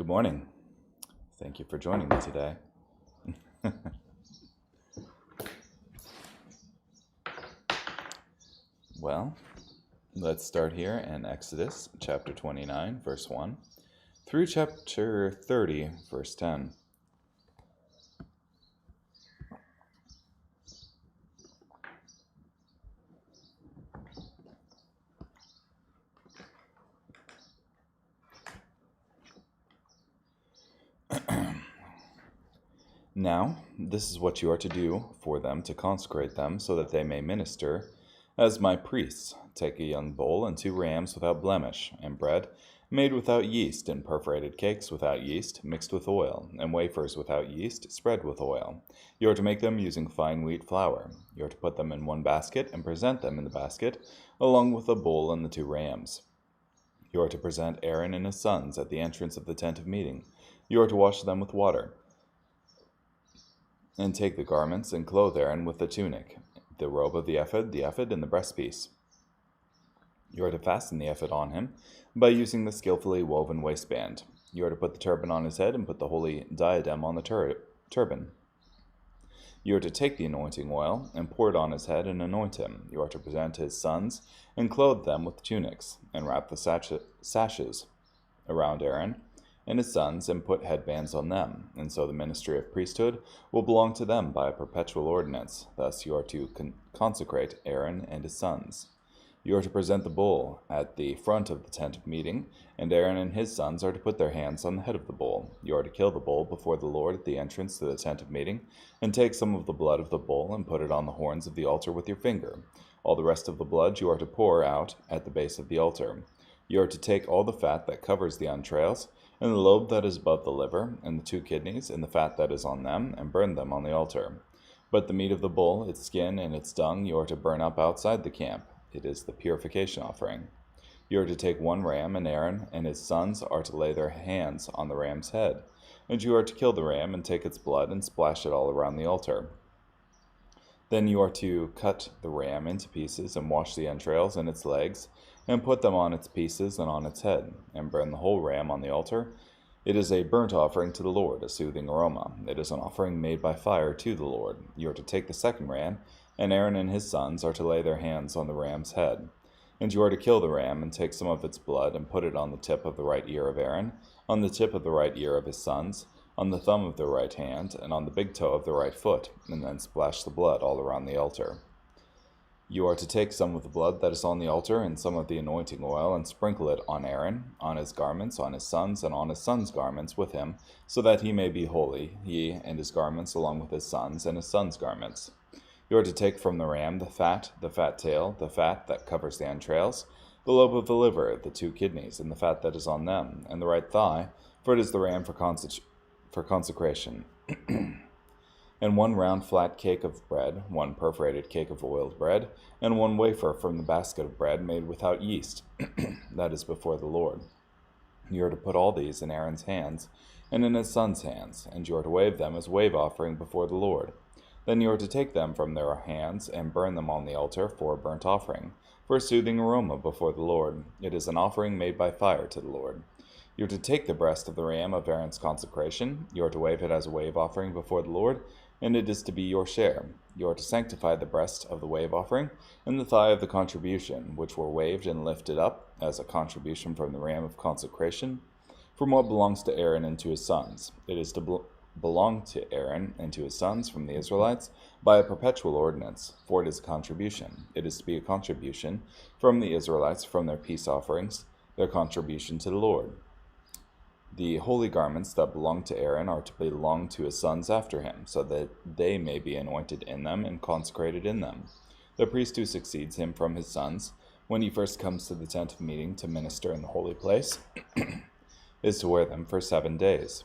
morning. Thank you for joining me today. Well, let's start here in Exodus chapter 29, verse 1, through chapter 30, verse 10. Now, this is what you are to do for them to consecrate them, so that they may minister as my priests. Take a young bull and 2 rams without blemish, and bread made without yeast, and perforated cakes without yeast, mixed with oil, and wafers without yeast, spread with oil. You are to make them using fine wheat flour. You are to put them in one basket, and present them in the basket, along with the bull and the 2 rams. You are to present Aaron and his sons at the entrance of the tent of meeting. You are to wash them with water, and take the garments and clothe Aaron with the tunic, the robe of the ephod, and the breastpiece. You are to fasten the ephod on him by using the skillfully woven waistband. You are to put the turban on his head and put the holy diadem on the turban. You are to take the anointing oil and pour it on his head and anoint him. You are to present his sons and clothe them with tunics, and wrap the sashes around Aaron and his sons, and put headbands on them, and so the ministry of priesthood will belong to them by a perpetual ordinance. Thus you are to consecrate Aaron and his sons. You are to present the bull at the front of the tent of meeting, and Aaron and his sons are to put their hands on the head of the bull. You are to kill the bull before the Lord at the entrance to the tent of meeting, and take some of the blood of the bull and put it on the horns of the altar with your finger. All the rest of the blood you are to pour out at the base of the altar. You are to take all the fat that covers the entrails, and the lobe that is above the liver, and the 2 kidneys, and the fat that is on them, and burn them on the altar. But the meat of the bull, its skin, and its dung you are to burn up outside the camp. It is the purification offering. You are to take 1 ram, and Aaron and his sons are to lay their hands on the ram's head. And you are to kill the ram, and take its blood, and splash it all around the altar. Then you are to cut the ram into pieces, and wash the entrails and its legs, and put them on its pieces and on its head, and burn the whole ram on the altar. It is a burnt offering to the Lord, a soothing aroma. It is an offering made by fire to the Lord. You are to take the 2nd ram, and Aaron and his sons are to lay their hands on the ram's head. And you are to kill the ram, and take some of its blood, and put it on the tip of the right ear of Aaron, on the tip of the right ear of his sons, on the thumb of the right hand, and on the big toe of the right foot, and then splash the blood all around the altar. You are to take some of the blood that is on the altar and some of the anointing oil, and sprinkle it on Aaron, on his garments, on his sons, and on his sons' garments with him, so that he may be holy, he and his garments, along with his sons and his sons' garments. You are to take from the ram the fat tail, the fat that covers the entrails, the lobe of the liver, the 2 kidneys, and the fat that is on them, and the right thigh, for it is the ram for consecration. And 1 round flat cake of bread, 1 perforated cake of oiled bread, and 1 wafer from the basket of bread made without yeast. That is before the Lord. You are to put all these in Aaron's hands, and in his sons' hands, and you are to wave them as wave offering before the Lord. Then you are to take them from their hands, and burn them on the altar for a burnt offering, for a soothing aroma before the Lord. It is an offering made by fire to the Lord. You are to take the breast of the ram of Aaron's consecration. You are to wave it as a wave offering before the Lord, and it is to be your share. You are to sanctify the breast of the wave offering, and the thigh of the contribution, which were waved and lifted up as a contribution from the ram of consecration, from what belongs to Aaron and to his sons. It is to belong to Aaron and to his sons from the Israelites by a perpetual ordinance, for it is a contribution. It is to be a contribution from the Israelites from their peace offerings, their contribution to the Lord. The holy garments that belong to Aaron are to belong to his sons after him, so that they may be anointed in them and consecrated in them. The priest who succeeds him from his sons, when he first comes to the tent of meeting to minister in the holy place, is to wear them for 7 days.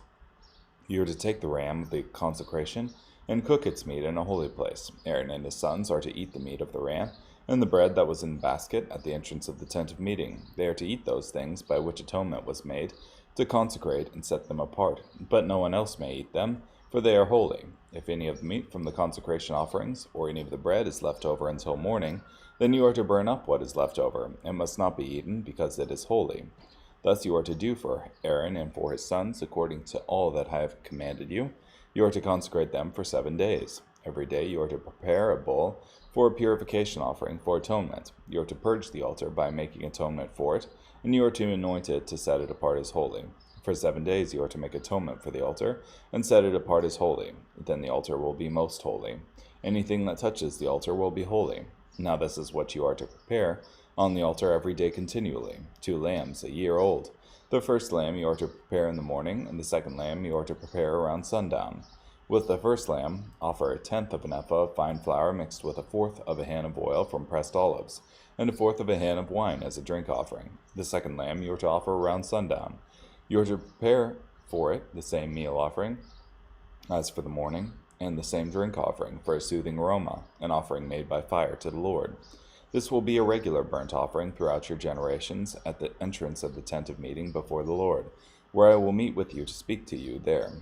You are to take the ram of the consecration and cook its meat in a holy place. Aaron and his sons are to eat the meat of the ram, and the bread that was in the basket at the entrance of the tent of meeting. They are to eat those things by which atonement was made, to consecrate and set them apart. But no one else may eat them, for they are holy. If any of the meat from the consecration offerings, or any of the bread is left over until morning, then you are to burn up what is left over. It must not be eaten, because it is holy. Thus you are to do for Aaron and for his sons, according to all that I have commanded you. You are to consecrate them for 7 days. Every day you are to prepare a bull for a purification offering for atonement. You are to purge the altar by making atonement for it, and you are to anoint it to set it apart as holy. For 7 days you are to make atonement for the altar, and set it apart as holy. Then the altar will be most holy. Anything that touches the altar will be holy. Now this is what you are to prepare on the altar every day continually: 2 lambs, a year old. The first lamb you are to prepare in the morning, and the second lamb you are to prepare around sundown. With the first lamb, offer 1/10 of an ephah of fine flour mixed with 1/4 of a hin of oil from pressed olives, and 1/4 of a hin of wine as a drink offering. The second lamb you are to offer around sundown. You are to prepare for it the same meal offering as for the morning, and the same drink offering for a soothing aroma, an offering made by fire to the Lord. This will be a regular burnt offering throughout your generations at the entrance of the tent of meeting before the Lord, where I will meet with you to speak to you there.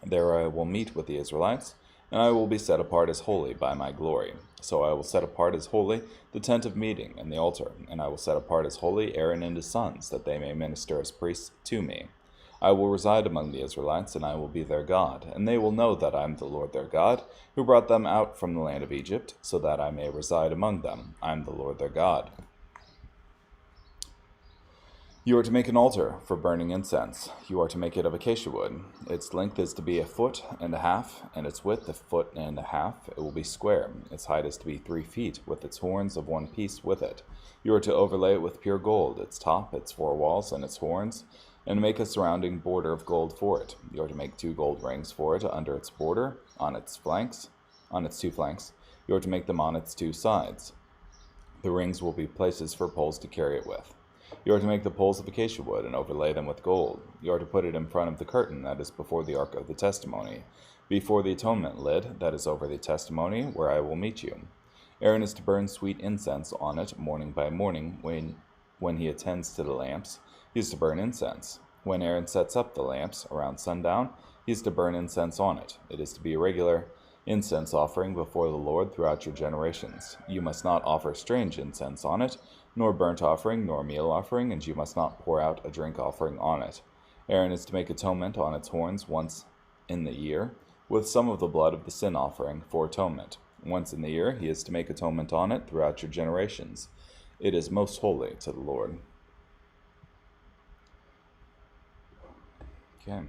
There I will meet with the Israelites, and I will be set apart as holy by my glory. So I will set apart as holy the tent of meeting and the altar, and I will set apart as holy Aaron and his sons, that they may minister as priests to me. I will reside among the Israelites, and I will be their God, and they will know that I am the Lord their God, who brought them out from the land of Egypt, so that I may reside among them. I am the Lord their God. You are to make an altar for burning incense. You are to make it of acacia wood. Its length is to be 1.5 feet, and its width 1.5 feet. It will be square. Its height is to be 3 feet, with its horns of one piece with it. You are to overlay it with pure gold, its top, its 4 walls, and its horns, and make a surrounding border of gold for it. You are to make 2 gold rings for it under its border, on its 2 flanks. You are to make them on its 2 sides. The rings will be places for poles to carry it with. You are to make the poles of acacia wood and overlay them with gold. You are to put it in front of the curtain that is before the ark of the testimony, before the atonement lid that is over the testimony, where I will meet you. Aaron is to burn sweet incense on it morning by morning. When he attends to the lamps, he is to burn incense. When Aaron sets up the lamps around sundown, he is to burn incense on it. It is to be a regular incense offering before the Lord throughout your generations. You must not offer strange incense on it, nor burnt offering, nor meal offering, and you must not pour out a drink offering on it. Aaron is to make atonement on its horns once in the year, with some of the blood of the sin offering for atonement. Once in the year he is to make atonement on it throughout your generations. It is most holy to the Lord. Okay.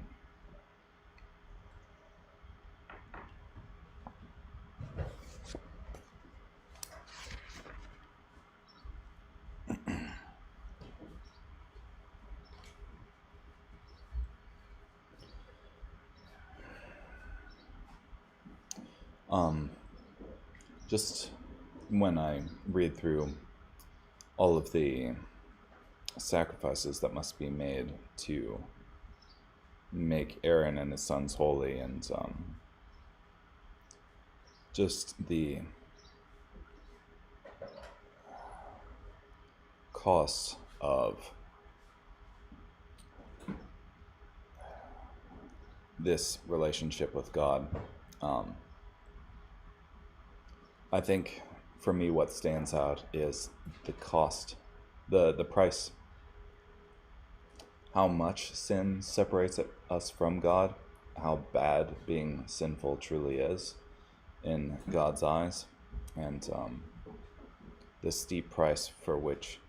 Just when I read through all of the sacrifices that must be made to make Aaron and his sons holy, and just the cost of this relationship with God, I think for me what stands out is the cost, the price, how much sin separates us from God, how bad being sinful truly is in God's eyes, and the steep price for which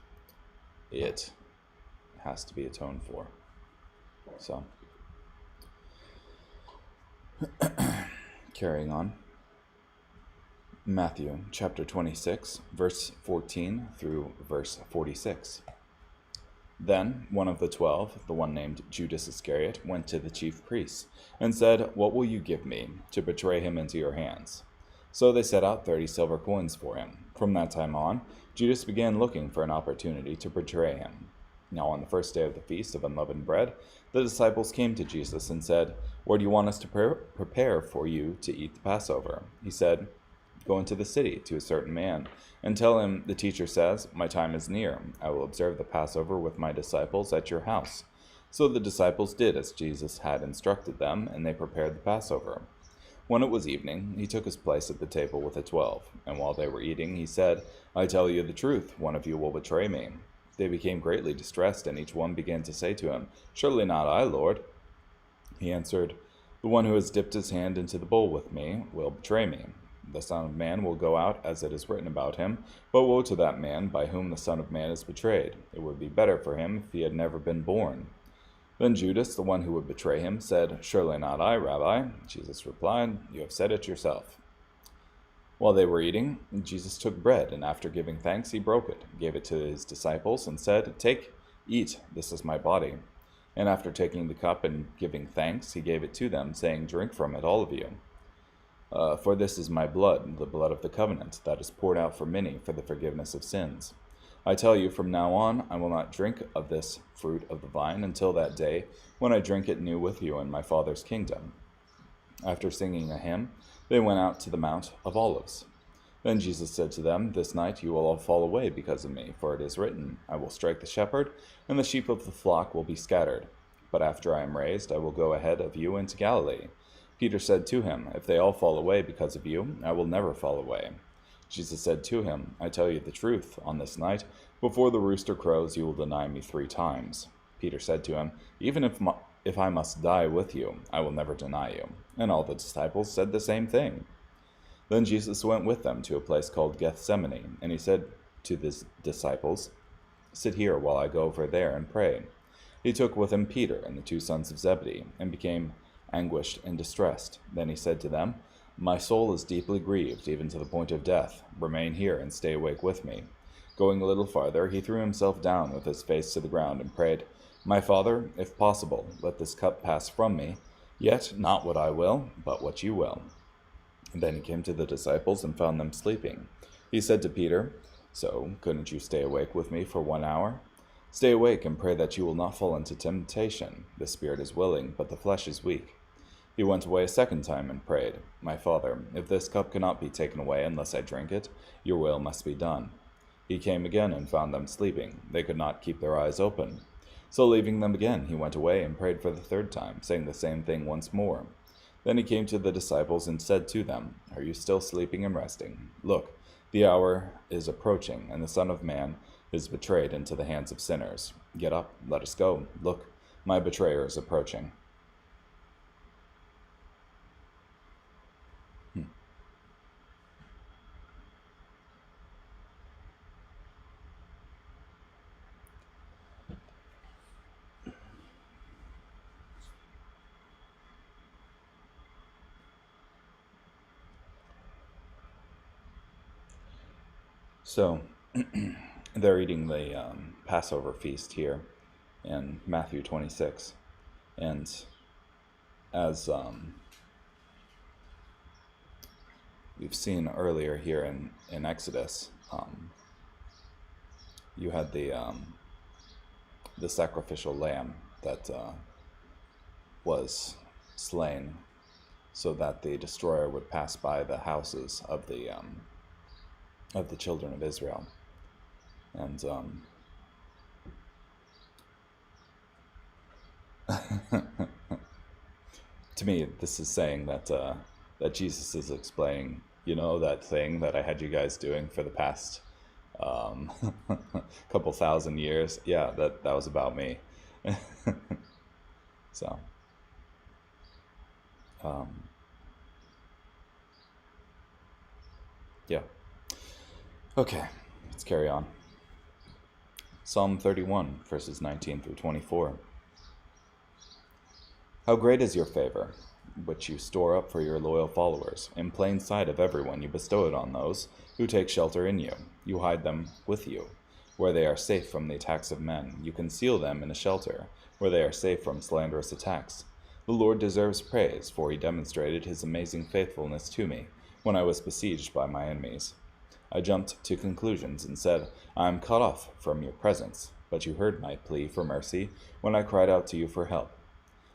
it has to be atoned for. So, carrying on. Matthew chapter 26, verse 14 through verse 46. Then one of the 12, the one named Judas Iscariot, went to the chief priests and said, "What will you give me to betray him into your hands?" So they set out 30 silver coins for him. From that time on, Judas began looking for an opportunity to betray him. Now on the first day of the feast of unleavened bread, the disciples came to Jesus and said, "Where do you want us to prepare for you to eat the Passover?" He said, "Go into the city to a certain man, and tell him, the teacher says, 'My time is near. I will observe the Passover with my disciples at your house.'" So the disciples did as Jesus had instructed them, and they prepared the Passover. When it was evening, he took his place at the table with the 12, and while they were eating, he said, "I tell you the truth, one of you will betray me." They became greatly distressed, and each one began to say to him, "Surely not I, Lord." He answered, "The one who has dipped his hand into the bowl with me will betray me. The Son of Man will go out as it is written about him, but woe to that man by whom the Son of Man is betrayed. It would be better for him if he had never been born." Then Judas, the one who would betray him, said, "Surely not I, Rabbi." Jesus replied, "You have said it yourself." While they were eating, Jesus took bread, and after giving thanks, he broke it, gave it to his disciples, and said, "Take, eat, this is my body." And after taking the cup and giving thanks, he gave it to them, saying, "Drink from it, all of you. For this is my blood, the blood of the covenant, that is poured out for many for the forgiveness of sins. I tell you, from now on, I will not drink of this fruit of the vine until that day when I drink it new with you in my Father's kingdom." After singing a hymn, they went out to the Mount of Olives. Then Jesus said to them, "This night you will all fall away because of me, for it is written, I will strike the shepherd, and the sheep of the flock will be scattered. But after I am raised, I will go ahead of you into Galilee." Peter said to him, "If they all fall away because of you, I will never fall away." Jesus said to him, "I tell you the truth, on this night, before the rooster crows, you will deny me 3 times. Peter said to him, "Even if I must die with you, I will never deny you." And all the disciples said the same thing. Then Jesus went with them to a place called Gethsemane, and he said to his disciples, "Sit here while I go over there and pray." He took with him Peter and the 2 sons of Zebedee, and became anguished and distressed. Then he said to them, "My soul is deeply grieved, even to the point of death. Remain here and stay awake with me." Going a little farther, he threw himself down with his face to the ground and prayed, "My Father, if possible, let this cup pass from me, yet not what I will, but what you will." And then he came to the disciples and found them sleeping. He said to Peter, "So, couldn't you stay awake with me for 1 hour? Stay awake and pray that you will not fall into temptation. The spirit is willing, but the flesh is weak." He went away a second time and prayed, "My Father, if this cup cannot be taken away unless I drink it, your will must be done." He came again and found them sleeping. They could not keep their eyes open. So leaving them again, he went away and prayed for the 3rd time, saying the same thing once more. Then he came to the disciples and said to them, "Are you still sleeping and resting? Look, the hour is approaching, and the Son of Man is betrayed into the hands of sinners. Get up, let us go. Look, my betrayer is approaching." So, they're eating the Passover feast here in Matthew 26. And as we've seen earlier here in Exodus, you had the sacrificial lamb that was slain so that the destroyer would pass by the houses of the children of Israel. And to me, this is saying that that Jesus is explaining, that thing that I had you guys doing for the past couple thousand years. Yeah, that was about me. So, yeah. Okay, let's carry on. Psalm 31, verses 19 through 24. How great is your favor, which you store up for your loyal followers. In plain sight of everyone you bestow it on those who take shelter in you. You hide them with you, where they are safe from the attacks of men. You conceal them in a shelter, where they are safe from slanderous attacks. The Lord deserves praise, for he demonstrated his amazing faithfulness to me when I was besieged by my enemies. I jumped to conclusions and said, "I am cut off from your presence." But you heard my plea for mercy when I cried out to you for help.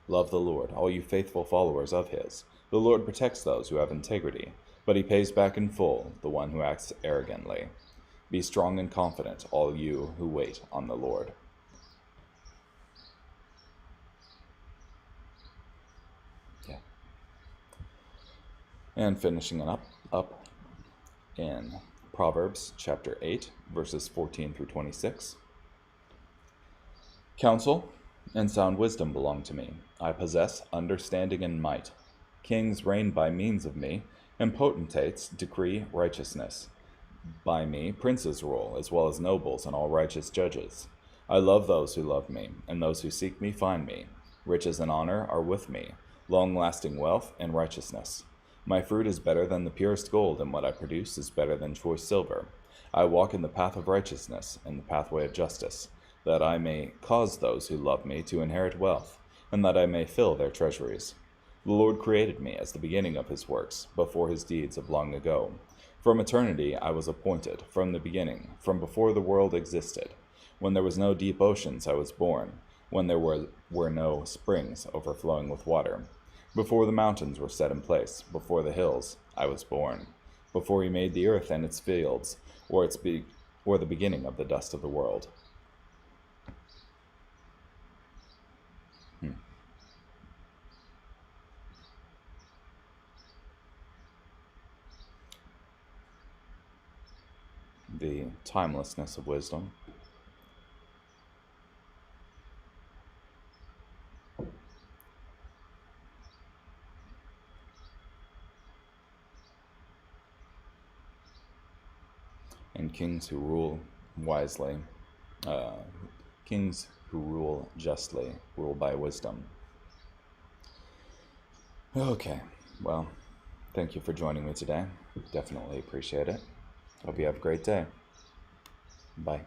Love the Lord, all you faithful followers of his. The Lord protects those who have integrity, but he pays back in full the one who acts arrogantly. Be strong and confident, all you who wait on the Lord. Yeah. And finishing it up in Proverbs chapter 8, verses 14 through 26. Counsel and sound wisdom belong to me. I possess understanding and might. Kings reign by means of me, and potentates decree righteousness. By me princes rule, as well as nobles and all righteous judges. I love those who love me, and those who seek me find me. Riches and honor are with me, long-lasting wealth and righteousness. My fruit is better than the purest gold, and what I produce is better than choice silver. I walk in the path of righteousness, in the pathway of justice, that I may cause those who love me to inherit wealth, and that I may fill their treasuries. The Lord created me as the beginning of his works, before his deeds of long ago. From eternity I was appointed, from the beginning, from before the world existed. When there was no deep oceans I was born, when there were no springs overflowing with water. Before the mountains were set in place, before the hills I was born. Before he made the earth and its fields, or the beginning of the dust of the world. The timelessness of wisdom. And kings who rule wisely, kings who rule justly, rule by wisdom. Okay, well, thank you for joining me today. Definitely appreciate it. Hope you have a great day. Bye.